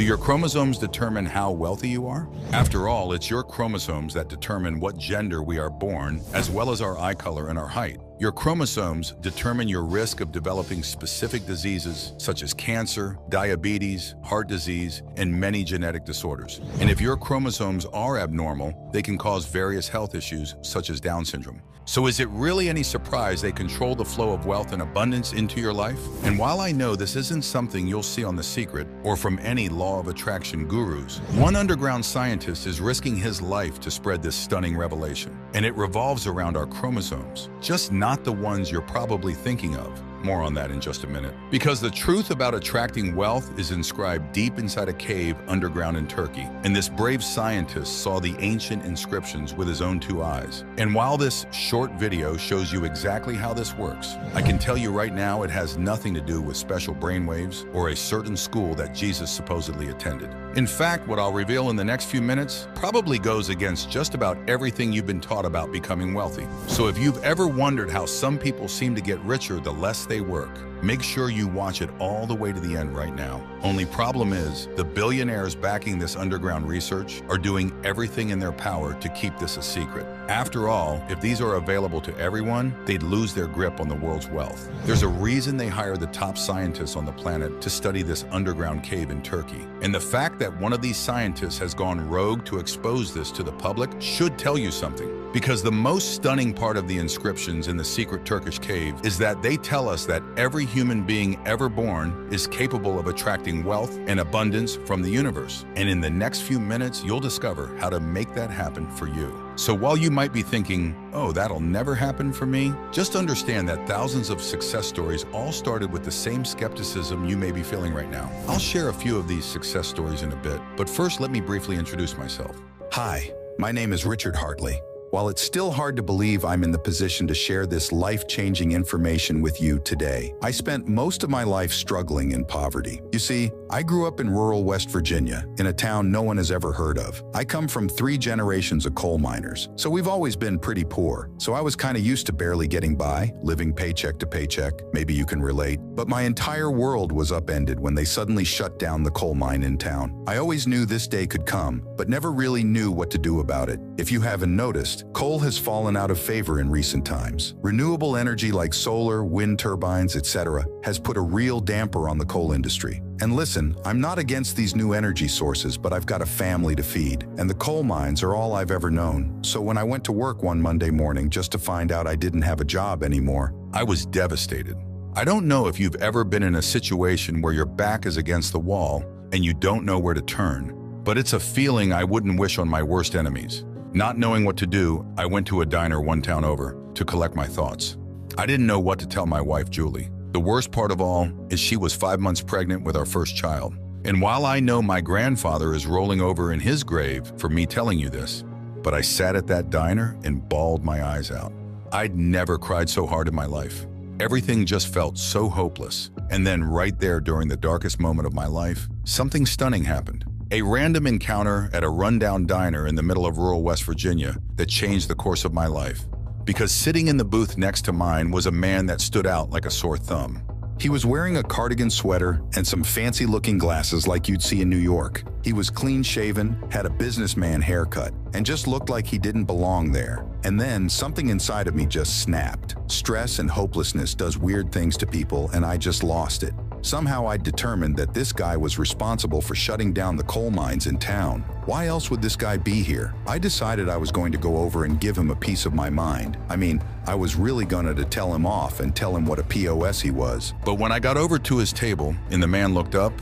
your chromosomes determine how wealthy you are? After all, it's your chromosomes that determine what gender we are born, as well as our eye color and our height. Your chromosomes determine your risk of developing specific diseases such as cancer, diabetes, heart disease, and many genetic disorders. And if your chromosomes are abnormal, they can cause various health issues such as Down syndrome. So is it really any surprise they control the flow of wealth and abundance into your life? And while I know this isn't something you'll see on The Secret or from any law of attraction gurus, one underground scientist is risking his life to spread this stunning revelation. And it revolves around our chromosomes, just not the ones you're probably thinking of. More on that in just a minute. Because the truth about attracting wealth is inscribed deep inside a cave underground in Turkey. And this brave scientist saw the ancient inscriptions with his own two eyes. And while this short video shows you exactly how this works, I can tell you right now it has nothing to do with special brainwaves or a certain school that Jesus supposedly attended. In fact, what I'll reveal in the next few minutes probably goes against just about everything you've been taught about becoming wealthy. So if you've ever wondered how some people seem to get richer the less they work, make sure you watch it all the way to the end right now. Only problem is, the billionaires backing this underground research are doing everything in their power to keep this a secret. After all, if these are available to everyone, they'd lose their grip on the world's wealth. There's a reason they hire the top scientists on the planet to study this underground cave in Turkey. And the fact that one of these scientists has gone rogue to expose this to the public should tell you something. Because the most stunning part of the inscriptions in the secret Turkish cave is that they tell us that every human being ever born is capable of attracting wealth and abundance from the universe. And in the next few minutes, you'll discover how to make that happen for you. So while you might be thinking, oh, that'll never happen for me, just understand that thousands of success stories all started with the same skepticism you may be feeling right now. I'll share a few of these success stories in a bit, but first let me briefly introduce myself. Hi, my name is Richard Hartley. While it's still hard to believe I'm in the position to share this life-changing information with you today, I spent most of my life struggling in poverty. You see, I grew up in rural West Virginia, in a town no one has ever heard of. I come from 3 generations of coal miners, so we've always been pretty poor. So I was kind of used to barely getting by, living paycheck to paycheck. Maybe you can relate. But my entire world was upended when they suddenly shut down the coal mine in town. I always knew this day could come, but never really knew what to do about it. If you haven't noticed, coal has fallen out of favor in recent times. Renewable energy like solar, wind turbines, etc. has put a real damper on the coal industry. And listen, I'm not against these new energy sources, but I've got a family to feed, and the coal mines are all I've ever known. So when I went to work one Monday morning just to find out I didn't have a job anymore, I was devastated. I don't know if you've ever been in a situation where your back is against the wall and you don't know where to turn, but it's a feeling I wouldn't wish on my worst enemies. Not knowing what to do, I went to a diner one town over to collect my thoughts. I didn't know what to tell my wife, Julie. The worst part of all is she was 5 months pregnant with our first child. And while I know my grandfather is rolling over in his grave for me telling you this, but I sat at that diner and bawled my eyes out. I'd never cried so hard in my life. Everything just felt so hopeless. And then right there during the darkest moment of my life, something stunning happened. A random encounter at a rundown diner in the middle of rural West Virginia that changed the course of my life. Because sitting in the booth next to mine was a man that stood out like a sore thumb. He was wearing a cardigan sweater and some fancy-looking glasses like you'd see in New York. He was clean-shaven, had a businessman haircut, and just looked like he didn't belong there. And then something inside of me just snapped. Stress and hopelessness does weird things to people, and I just lost it. Somehow I determined that this guy was responsible for shutting down the coal mines in town. Why else would this guy be here? I decided I was going to go over and give him a piece of my mind. I mean, I was really gonna to tell him off and tell him what a POS he was. But when I got over to his table and the man looked up,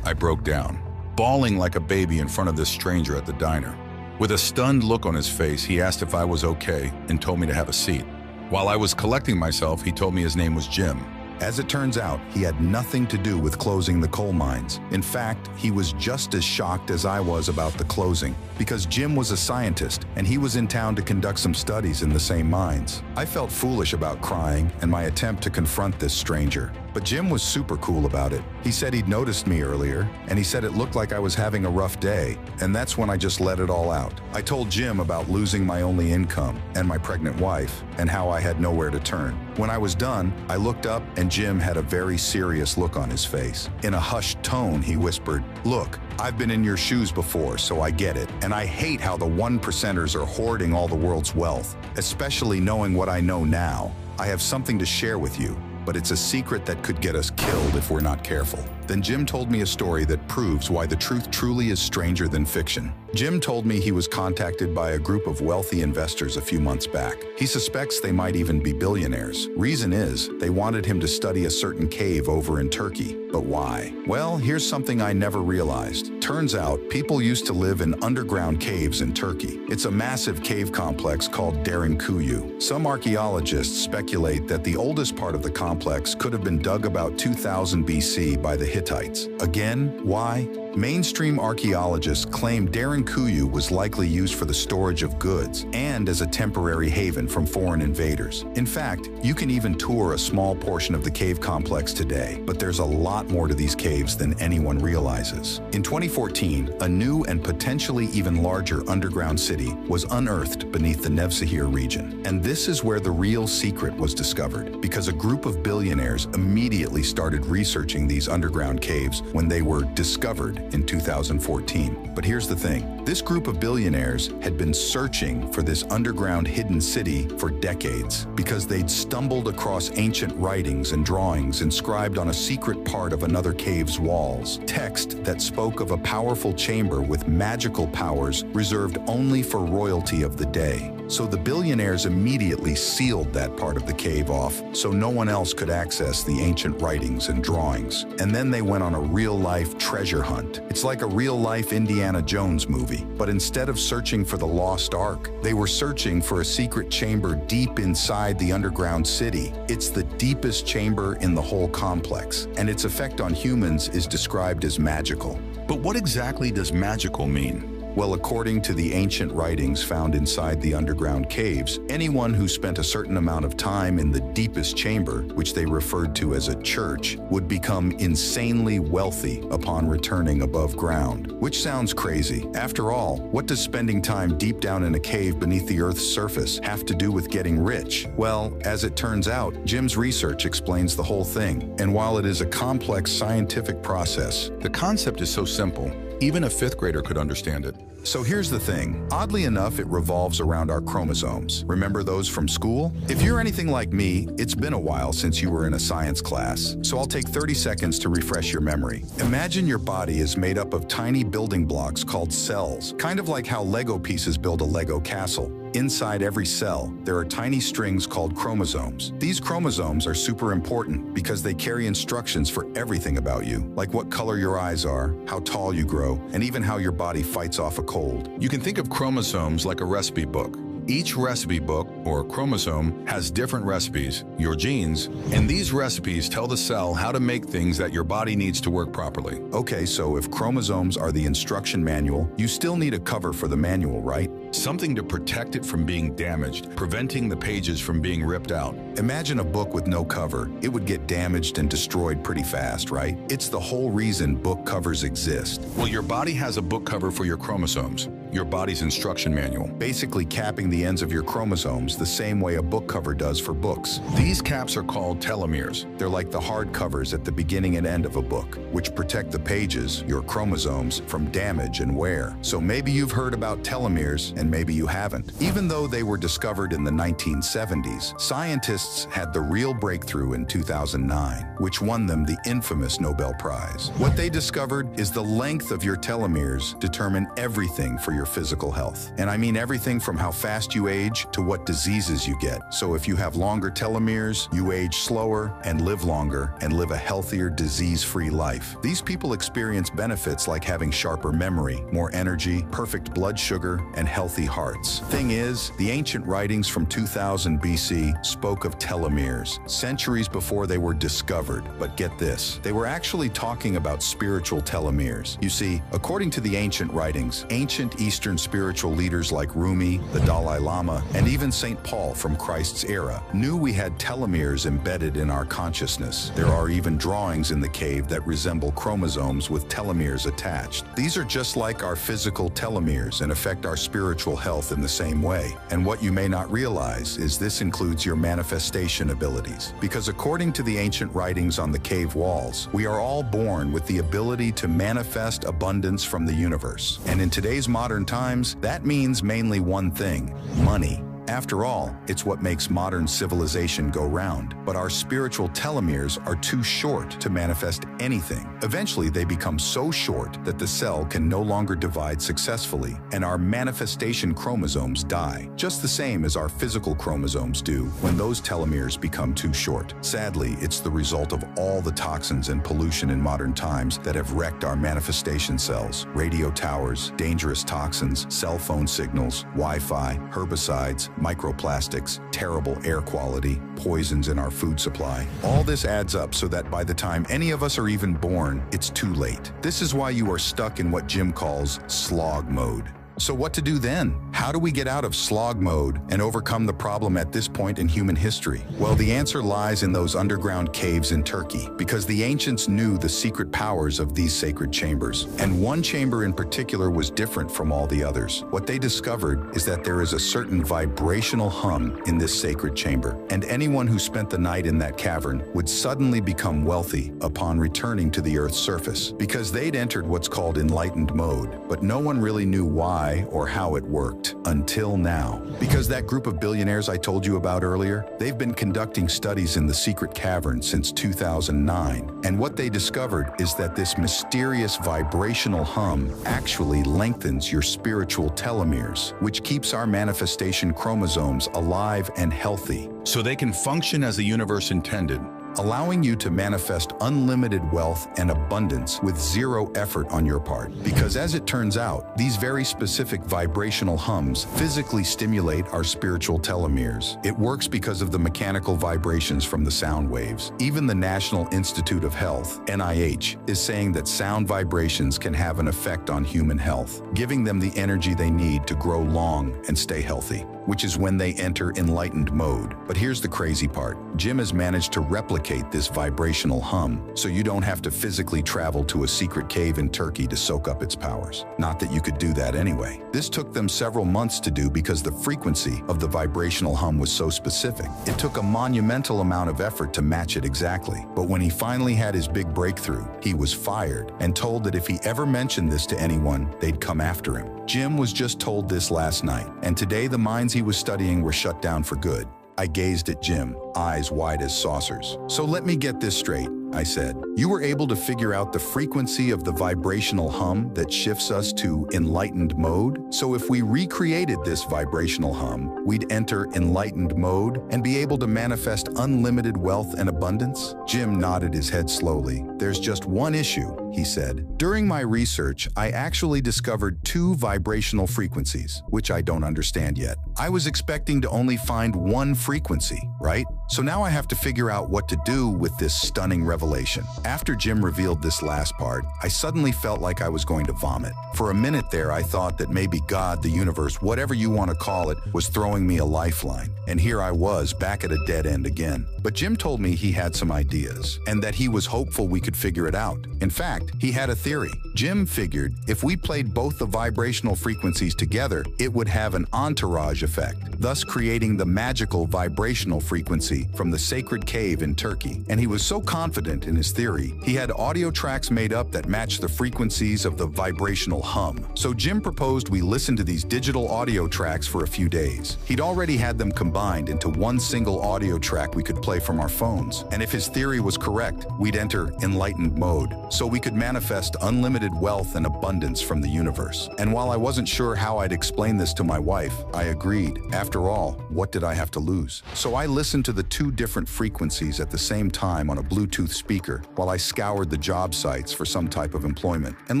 I broke down, bawling like a baby in front of this stranger at the diner. With a stunned look on his face, he asked if I was okay and told me to have a seat. While I was collecting myself, he told me his name was Jim. As it turns out, he had nothing to do with closing the coal mines. In fact, he was just as shocked as I was about the closing, because Jim was a scientist and he was in town to conduct some studies in the same mines. I felt foolish about crying and my attempt to confront this stranger, but Jim was super cool about it. He said he'd noticed me earlier, and he said it looked like I was having a rough day, and that's when I just let it all out. I told Jim about losing my only income and my pregnant wife and how I had nowhere to turn. When I was done, I looked up and Jim had a very serious look on his face. In a hushed tone, he whispered, "Look, I've been in your shoes before, so I get it. And I hate how the 1%ers are hoarding all the world's wealth, especially knowing what I know now. I have something to share with you, but it's a secret that could get us killed if we're not careful." Then Jim told me a story that proves why the truth truly is stranger than fiction. Jim told me he was contacted by a group of wealthy investors a few months back. He suspects they might even be billionaires. Reason is, they wanted him to study a certain cave over in Turkey. But why? Well, here's something I never realized. Turns out, people used to live in underground caves in Turkey. It's a massive cave complex called Derinkuyu. Some archaeologists speculate that the oldest part of the complex could have been dug about 2000 BC by the Hittites. Again, why? Mainstream archaeologists claim Derinkuyu was likely used for the storage of goods and as a temporary haven from foreign invaders. In fact, you can even tour a small portion of the cave complex today, but there's a lot more to these caves than anyone realizes. In 2014, a new and potentially even larger underground city was unearthed beneath the Nevşehir region. And this is where the real secret was discovered, because a group of billionaires immediately started researching these underground caves when they were discovered in 2014. But here's the thing. This group of billionaires had been searching for this underground hidden city for decades because they'd stumbled across ancient writings and drawings inscribed on a secret part of another cave's walls. Text that spoke of a powerful chamber with magical powers reserved only for royalty of the day. So the billionaires immediately sealed that part of the cave off so no one else could access the ancient writings and drawings. And then they went on a real-life treasure hunt. It's like a real-life Indiana Jones movie, but instead of searching for the lost ark, they were searching for a secret chamber deep inside the underground city. It's the deepest chamber in the whole complex, and its effect on humans is described as magical. But what exactly does magical mean? Well, according to the ancient writings found inside the underground caves, anyone who spent a certain amount of time in the deepest chamber, which they referred to as a church, would become insanely wealthy upon returning above ground. Which sounds crazy. After all, what does spending time deep down in a cave beneath the Earth's surface have to do with getting rich? Well, as it turns out, Jim's research explains the whole thing. And while it is a complex scientific process, The concept is so simple, even a fifth grader could understand it. So here's the thing. Oddly enough, it revolves around our chromosomes. Remember those from school? If you're anything like me, it's been a while since you were in a science class, so I'll take 30 seconds to refresh your memory. Imagine your body is made up of tiny building blocks called cells, kind of like how Lego pieces build a Lego castle. Inside every cell, there are tiny strings called chromosomes. These chromosomes are super important because they carry instructions for everything about you, like what color your eyes are, how tall you grow, and even how your body fights off a cold. You can think of chromosomes like a recipe book. Each recipe book, or chromosome, has different recipes, your genes, and these recipes tell the cell how to make things that your body needs to work properly. Okay, so if chromosomes are the instruction manual, you still need a cover for the manual, right? Something to protect it from being damaged, preventing the pages from being ripped out. Imagine a book with no cover. It would get damaged and destroyed pretty fast, right? It's the whole reason book covers exist. Well, your body has a book cover for your chromosomes, your body's instruction manual. Basically capping the ends of your chromosomes the same way a book cover does for books. These caps are called telomeres. They're like the hard covers at the beginning and end of a book, which protect the pages, your chromosomes, from damage and wear. So maybe you've heard about telomeres and maybe you haven't. Even though they were discovered in the 1970s, scientists had the real breakthrough in 2009, which won them the infamous Nobel Prize. What they discovered is the length of your telomeres determine everything for your physical health. And I mean everything from how fast you age to what diseases you get. So if you have longer telomeres, you age slower and live longer and live a healthier, disease-free life. These people experience benefits like having sharper memory, more energy, perfect blood sugar, and healthy hearts. Thing is, the ancient writings from 2000 BC spoke of telomeres, centuries before they were discovered. But get this, they were actually talking about spiritual telomeres. You see, according to the ancient writings, ancient Eastern Eastern spiritual leaders like Rumi, the Dalai Lama, and even St. Paul from Christ's era knew we had telomeres embedded in our consciousness. There are even drawings in the cave that resemble chromosomes with telomeres attached. These are just like our physical telomeres and affect our spiritual health in the same way. And what you may not realize is this includes your manifestation abilities. Because according to the ancient writings on the cave walls, we are all born with the ability to manifest abundance from the universe. And in today's modern times, that means mainly one thing: money. After all, it's what makes modern civilization go round. But our spiritual telomeres are too short to manifest anything. Eventually, they become so short that the cell can no longer divide successfully, and our manifestation chromosomes die, just the same as our physical chromosomes do when those telomeres become too short. Sadly, it's the result of all the toxins and pollution in modern times that have wrecked our manifestation cells. Radio towers, dangerous toxins, cell phone signals, Wi-Fi, herbicides, microplastics, terrible air quality, poisons in our food supply. All this adds up so that by the time any of us are even born, it's too late. This is why you are stuck in what Jim calls slog mode. So what to do then? How do we get out of slog mode and overcome the problem at this point in human history? Well, the answer lies in those underground caves in Turkey, because the ancients knew the secret powers of these sacred chambers. And one chamber in particular was different from all the others. What they discovered is that there is a certain vibrational hum in this sacred chamber, and anyone who spent the night in that cavern would suddenly become wealthy upon returning to the Earth's surface, because they'd entered what's called enlightened mode, but no one really knew why or how it worked until now. Because that group of billionaires I told you about earlier, they've been conducting studies in the secret cavern since 2009. And what they discovered is that this mysterious vibrational hum actually lengthens your spiritual telomeres, which keeps our manifestation chromosomes alive and healthy. So they can function as the universe intended, allowing you to manifest unlimited wealth and abundance with zero effort on your part. Because as it turns out, these very specific vibrational hums physically stimulate our spiritual telomeres. It works because of the mechanical vibrations from the sound waves. Even the National Institute of Health, NIH, is saying that sound vibrations can have an effect on human health, giving them the energy they need to grow long and stay healthy, which is when they enter enlightened mode. But here's the crazy part. Jim has managed to replicate this vibrational hum, so you don't have to physically travel to a secret cave in Turkey to soak up its powers. Not that you could do that anyway. This took them several months to do because the frequency of the vibrational hum was so specific. It took a monumental amount of effort to match it exactly. But when he finally had his big breakthrough, he was fired and told that if he ever mentioned this to anyone, they'd come after him. Jim was just told this last night, and today the minds he was studying were shut down for good. I gazed at Jim, eyes wide as saucers. So let me get this straight, I said. You were able to figure out the frequency of the vibrational hum that shifts us to enlightened mode? So if we recreated this vibrational hum, we'd enter enlightened mode and be able to manifest unlimited wealth and abundance? Jim nodded his head slowly. There's just one issue, he said. During my research, I actually discovered 2 vibrational frequencies, which I don't understand yet. I was expecting to only find one frequency, right? So now I have to figure out what to do with this stunning revelation. After Jim revealed this last part, I suddenly felt like I was going to vomit. For a minute there, I thought that maybe God, the universe, whatever you want to call it, was throwing me a lifeline. And here I was, back at a dead end again. But Jim told me he had some ideas, and that he was hopeful we could figure it out. In fact, he had a theory. Jim figured if we played both the vibrational frequencies together, it would have an entourage effect, thus creating the magical vibrational frequency from the sacred cave in Turkey. And he was so confident in his theory, he had audio tracks made up that matched the frequencies of the vibrational hum. So Jim proposed we listen to these digital audio tracks for a few days. He'd already had them combined into one single audio track we could play from our phones. And if his theory was correct, we'd enter enlightened mode, so we could manifest unlimited wealth and abundance from the universe. And while I wasn't sure how I'd explain this to my wife, I agreed. After all, what did I have to lose? So I listened to the two different frequencies at the same time on a Bluetooth speaker while I scoured the job sites for some type of employment. And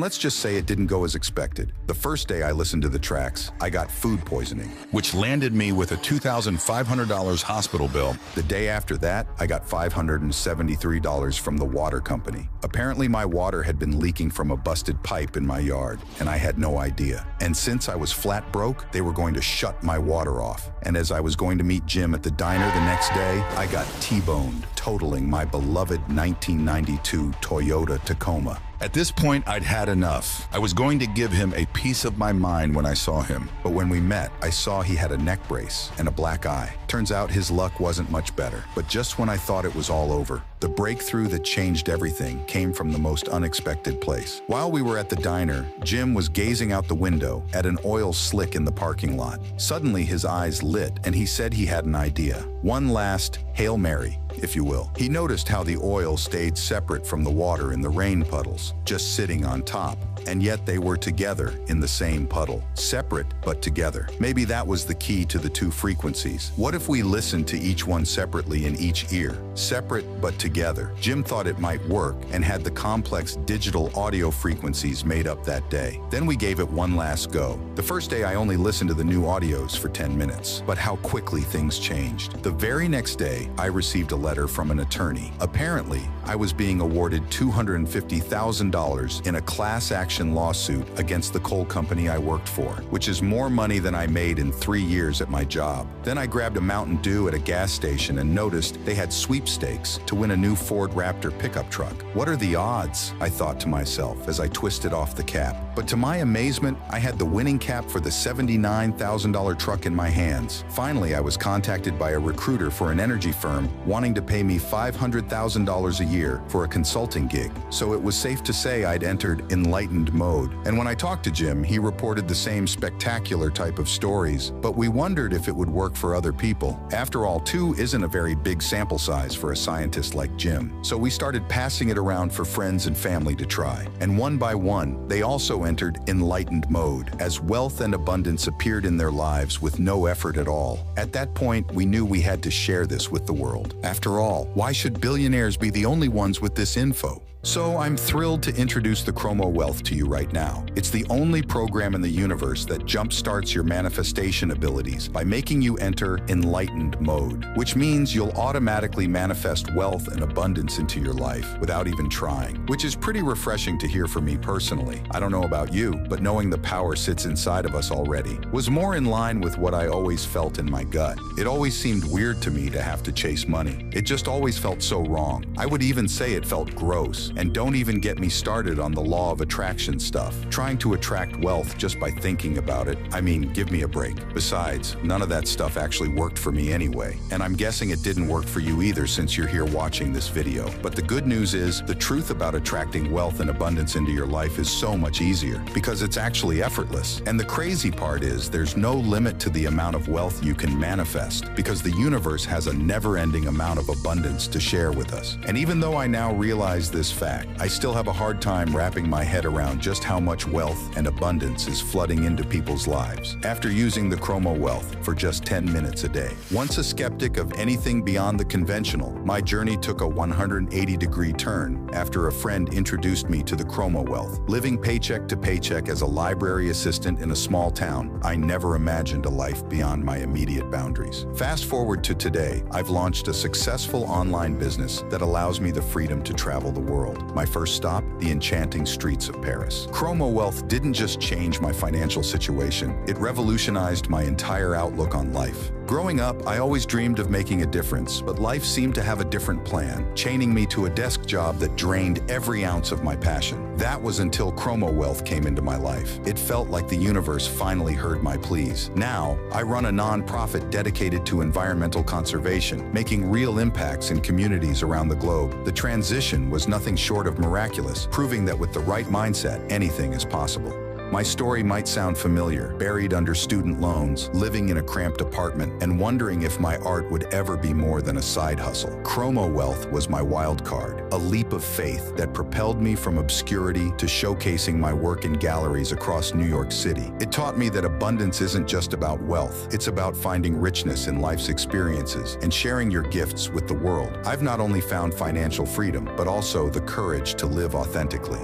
let's just say it didn't go as expected. The first day I listened to the tracks, I got food poisoning, which landed me with a $2,500 hospital bill. The day after that, I got $573 from the water company. Apparently my water had been leaking from a busted pipe in my yard, and I had no idea. And since I was flat broke, they were going to shut my water off. And as I was going to meet Jim at the diner the next day, I got T-boned, totaling my beloved 1992 Toyota Tacoma. At this point, I'd had enough. I was going to give him a piece of my mind when I saw him. But when we met, I saw he had a neck brace and a black eye. Turns out his luck wasn't much better. But just when I thought it was all over, the breakthrough that changed everything came from the most unexpected place. While we were at the diner, Jim was gazing out the window at an oil slick in the parking lot. Suddenly, his eyes lit, and he said he had an idea. One last Hail Mary, if you will. He noticed how the oil stayed separate from the water in the rain puddles, just sitting on top. And yet they were together in the same puddle. Separate, but together. Maybe that was the key to the two frequencies. What if we listened to each one separately in each ear? Separate, but together. Jim thought it might work and had the complex digital audio frequencies made up that day. Then we gave it one last go. The first day I only listened to the new audios for 10 minutes. But how quickly things changed. The very next day, I received a letter from an attorney. Apparently, I was being awarded $250,000 in a class action lawsuit against the coal company I worked for, which is more money than I made in 3 years at my job. Then I grabbed a Mountain Dew at a gas station and noticed they had sweepstakes to win a new Ford Raptor pickup truck. What are the odds? I thought to myself as I twisted off the cap. But to my amazement, I had the winning cap for the $79,000 truck in my hands. Finally, I was contacted by a recruiter for an energy firm wanting to pay me $500,000 a year for a consulting gig. So it was safe to say I'd entered Enlightened mode. And when I talked to Jim, he reported the same spectacular type of stories, but we wondered if it would work for other people. After all, 2 isn't a very big sample size for a scientist like Jim. So we started passing it around for friends and family to try. And one by one, they also entered Enlightened mode, as wealth and abundance appeared in their lives with no effort at all. At that point, we knew we had to share this with the world. After all, why should billionaires be the only ones with this info? So I'm thrilled to introduce the Chromo Wealth to you right now. It's the only program in the universe that jumpstarts your manifestation abilities by making you enter Enlightened mode, which means you'll automatically manifest wealth and abundance into your life without even trying, which is pretty refreshing to hear for me personally. I don't know about you, but knowing the power sits inside of us already was more in line with what I always felt in my gut. It always seemed weird to me to have to chase money. It just always felt so wrong. I would even say it felt gross. And don't even get me started on the law of attraction stuff. Trying to attract wealth just by thinking about it, I mean, give me a break. Besides, none of that stuff actually worked for me anyway. And I'm guessing it didn't work for you either since you're here watching this video. But the good news is, the truth about attracting wealth and abundance into your life is so much easier because it's actually effortless. And the crazy part is, there's no limit to the amount of wealth you can manifest because the universe has a never-ending amount of abundance to share with us. And even though I now realize this fact, I still have a hard time wrapping my head around just how much wealth and abundance is flooding into people's lives after using the Chromo Wealth for just 10 minutes a day. Once a skeptic of anything beyond the conventional, my journey took a 180-degree turn after a friend introduced me to the Chromo Wealth. Living paycheck to paycheck as a library assistant in a small town, I never imagined a life beyond my immediate boundaries. Fast forward to today, I've launched a successful online business that allows me the freedom to travel the world. My first stop, the enchanting streets of Paris. Chromo Wealth didn't just change my financial situation, it revolutionized my entire outlook on life. Growing up, I always dreamed of making a difference, but life seemed to have a different plan, chaining me to a desk job that drained every ounce of my passion. That was until Chromo Wealth came into my life. It felt like the universe finally heard my pleas. Now, I run a nonprofit dedicated to environmental conservation, making real impacts in communities around the globe. The transition was nothing short of miraculous, proving that with the right mindset, anything is possible. My story might sound familiar, buried under student loans, living in a cramped apartment, and wondering if my art would ever be more than a side hustle. Chromo wealth was my wild card, a leap of faith that propelled me from obscurity to showcasing my work in galleries across New York City. It taught me that abundance isn't just about wealth, it's about finding richness in life's experiences and sharing your gifts with the world. I've not only found financial freedom, but also the courage to live authentically.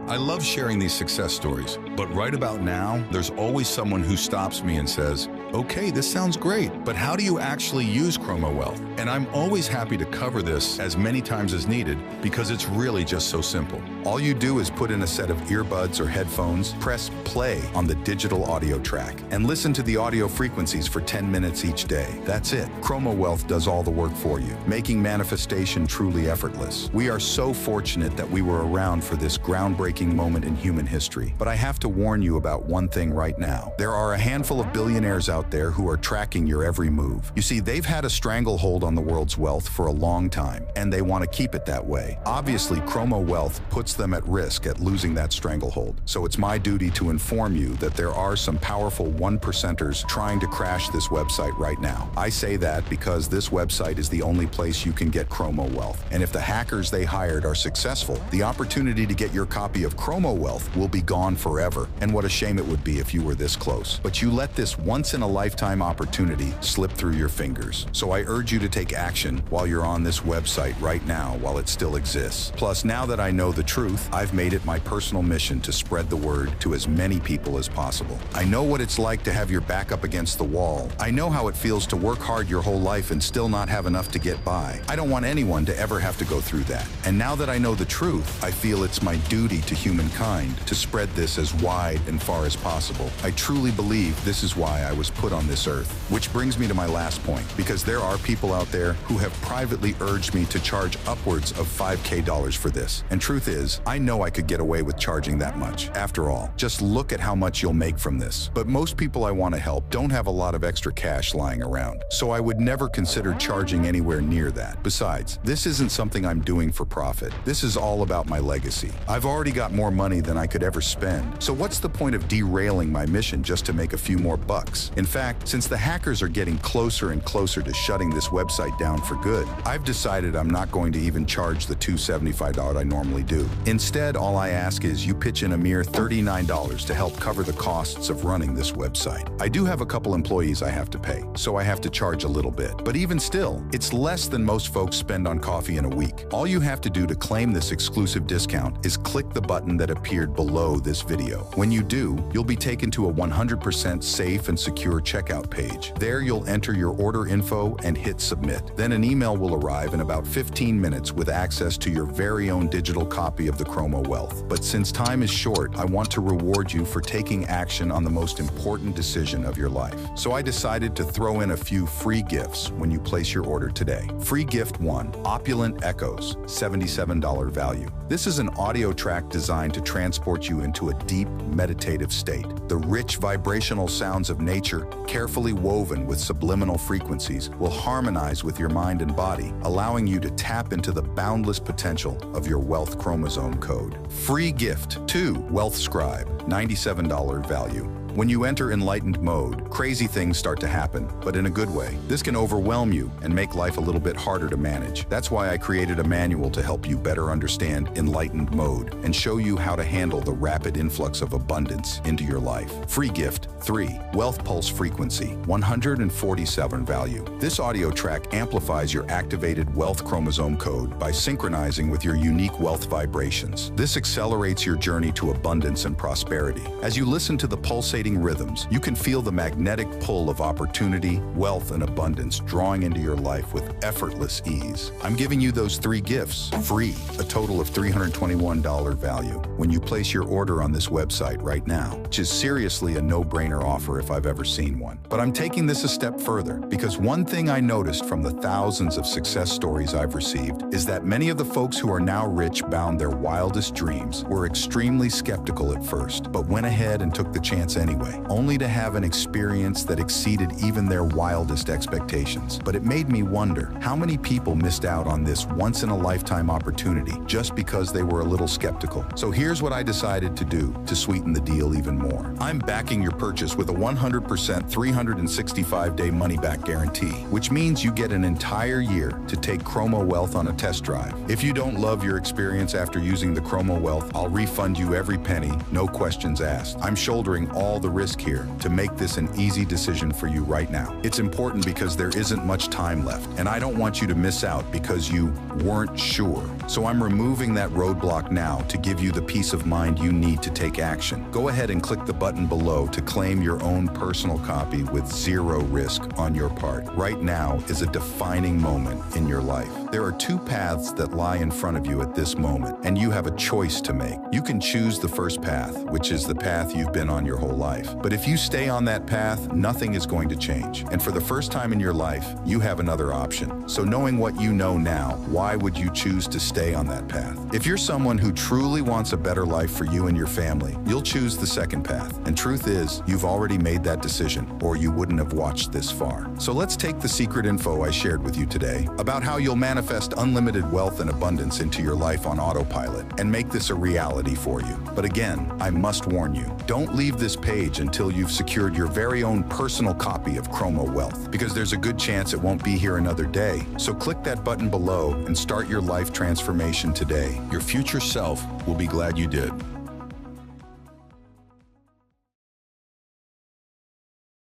I love sharing these success stories, but right about now, there's always someone who stops me and says, okay, this sounds great, but how do you actually use Chromo Wealth? And I'm always happy to cover this as many times as needed because it's really just so simple. All you do is put in a set of earbuds or headphones, press play on the digital audio track, and listen to the audio frequencies for 10 minutes each day. That's it. Chromo Wealth does all the work for you, making manifestation truly effortless. We are so fortunate that we were around for this groundbreaking moment in human history. But I have to warn you about one thing right now. There are a handful of billionaires out there who are tracking your every move. You see, they've had a stranglehold on the world's wealth for a long time, and they want to keep it that way. Obviously, Chromo Wealth puts them at risk at losing that stranglehold. So it's my duty to inform you that there are some powerful 1%ers trying to crash this website right now. I say that because this website is the only place you can get Chromo Wealth. And if the hackers they hired are successful, the opportunity to get your copy of Chromo Wealth will be gone forever. And what a shame it would be if you were this close. But you let this once-in-a-lifetime opportunity slip through your fingers. So I urge you to take action while you're on this website right now while it still exists. Plus, now that I know the truth, I've made it my personal mission to spread the word to as many people as possible. I know what it's like to have your back up against the wall. I know how it feels to work hard your whole life and still not have enough to get by. I don't want anyone to ever have to go through that. And now that I know the truth, I feel it's my duty to humankind to spread this as wide and far as possible. I truly believe this is why I was put on this earth. Which brings me to my last point, because there are people out there who have privately urged me to charge upwards of $5,000 for this. And truth is, I know I could get away with charging that much. After all, just look at how much you'll make from this. But most people I want to help don't have a lot of extra cash lying around, so I would never consider charging anywhere near that. Besides, this isn't something I'm doing for profit. This is all about my legacy. I've already got more money than I could ever spend, so what's the point of derailing my mission just to make a few more bucks? In fact, since the hackers are getting closer and closer to shutting this website down for good, I've decided I'm not going to even charge the $275 I normally do. Instead, all I ask is you pitch in a mere $39 to help cover the costs of running this website. I do have a couple employees I have to pay, so I have to charge a little bit. But even still, it's less than most folks spend on coffee in a week. All you have to do to claim this exclusive discount is click the button that appeared below this video. When you do, you'll be taken to a 100% safe and secure checkout page. There you'll enter your order info and hit submit. Then an email will arrive in about 15 minutes with access to your very own digital copy of the Chromo Wealth. But since time is short, I want to reward you for taking action on the most important decision of your life. So I decided to throw in a few free gifts when you place your order today. Free gift 1, Opulent Echoes, $77 value. This is an audio track designed to transport you into a deep, meditative state. The rich vibrational sounds of nature, carefully woven with subliminal frequencies, will harmonize with your mind and body, allowing you to tap into the boundless potential of your wealth chromosome code. Free gift 2, Wealth Scribe, $97 value. When you enter Enlightened mode, crazy things start to happen, but in a good way. This can overwhelm you and make life a little bit harder to manage. That's why I created a manual to help you better understand Enlightened mode and show you how to handle the rapid influx of abundance into your life. Free gift 3, Wealth Pulse Frequency, $147 value. This audio track amplifies your activated wealth chromosome code by synchronizing with your unique wealth vibrations. This accelerates your journey to abundance and prosperity. As you listen to the pulsating rhythms, you can feel the magnetic pull of opportunity, wealth, and abundance drawing into your life with effortless ease. I'm giving you those 3 gifts, free, a total of $321 value, when you place your order on this website right now, which is seriously a no-brainer offer if I've ever seen one. But I'm taking this a step further, because one thing I noticed from the thousands of success stories I've received is that many of the folks who are now rich bound their wildest dreams were extremely skeptical at first, but went ahead and took the chance anyway. anyway, only to have an experience that exceeded even their wildest expectations. But it made me wonder how many people missed out on this once-in-a-lifetime opportunity just because they were a little skeptical. So here's what I decided to do to sweeten the deal even more. I'm backing your purchase with a 100% 365-day money-back guarantee, which means you get an entire year to take Chromo Wealth on a test drive. If you don't love your experience after using the Chromo Wealth, I'll refund you every penny, no questions asked. I'm shouldering all the risk here to make this an easy decision for you right now. It's important because there isn't much time left, and I don't want you to miss out because you weren't sure. So I'm removing that roadblock now to give you the peace of mind you need to take action. Go ahead and click the button below to claim your own personal copy with zero risk on your part. Right now is a defining moment in your life. There are two paths that lie in front of you at this moment, and you have a choice to make. You can choose the first path, which is the path you've been on your whole life. But if you stay on that path, nothing is going to change. And for the first time in your life, you have another option. So knowing what you know now, why would you choose to stay on that path? If you're someone who truly wants a better life for you and your family, you'll choose the second path. And truth is, you've already made that decision, or you wouldn't have watched this far. So let's take the secret info I shared with you today about how you'll manifest unlimited wealth and abundance into your life on autopilot and make this a reality for you. But again, I must warn you, don't leave this page until you've secured your very own personal copy of Chromo Wealth, because there's a good chance it won't be here another day. So click that button below and start your life transformation today. Your future self will be glad you did.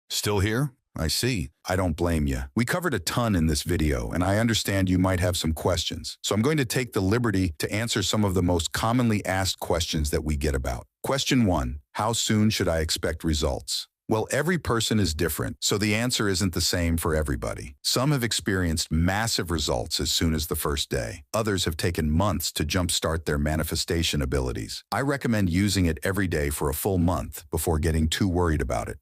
Still here? I see. I don't blame you. We covered a ton in this video, and I understand you might have some questions. So I'm going to take the liberty to answer some of the most commonly asked questions that we get about. Question 1. How soon should I expect results? Well, every person is different, so the answer isn't the same for everybody. Some have experienced massive results as soon as the first day. Others have taken months to jumpstart their manifestation abilities. I recommend using it every day for a full month before getting too worried about it.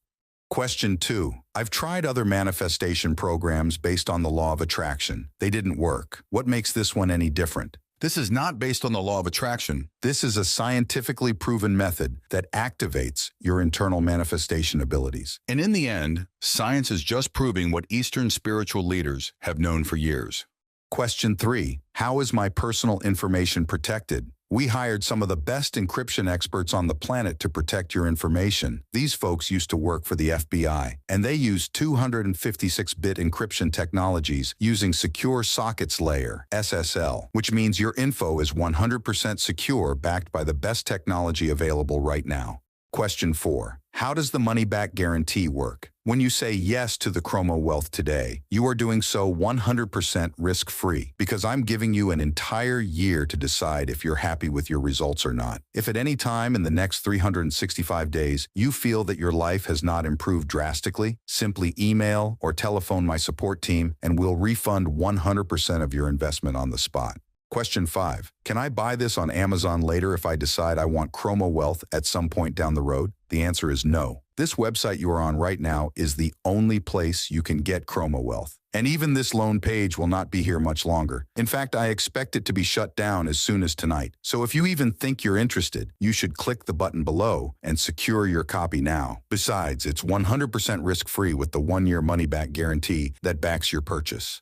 Question 2. I've tried other manifestation programs based on the law of attraction. They didn't work. What makes this one any different? This is not based on the law of attraction. This is a scientifically proven method that activates your internal manifestation abilities. And in the end, science is just proving what Eastern spiritual leaders have known for years. Question 3. How is my personal information protected? We hired some of the best encryption experts on the planet to protect your information. These folks used to work for the FBI, and they use 256-bit encryption technologies using Secure Sockets Layer, SSL, which means your info is 100% secure, backed by the best technology available right now. Question 4. How does the money-back guarantee work? When you say yes to the Chromo Wealth today, you are doing so 100% risk-free, because I'm giving you an entire year to decide if you're happy with your results or not. If at any time in the next 365 days you feel that your life has not improved drastically, simply email or telephone my support team and we'll refund 100% of your investment on the spot. Question 5. Can I buy this on Amazon later if I decide I want Chromo Wealth at some point down the road? The answer is no. This website you are on right now is the only place you can get Chromo Wealth. And even this lone page will not be here much longer. In fact, I expect it to be shut down as soon as tonight. So if you even think you're interested, you should click the button below and secure your copy now. Besides, it's 100% risk-free with the 1-year money-back guarantee that backs your purchase.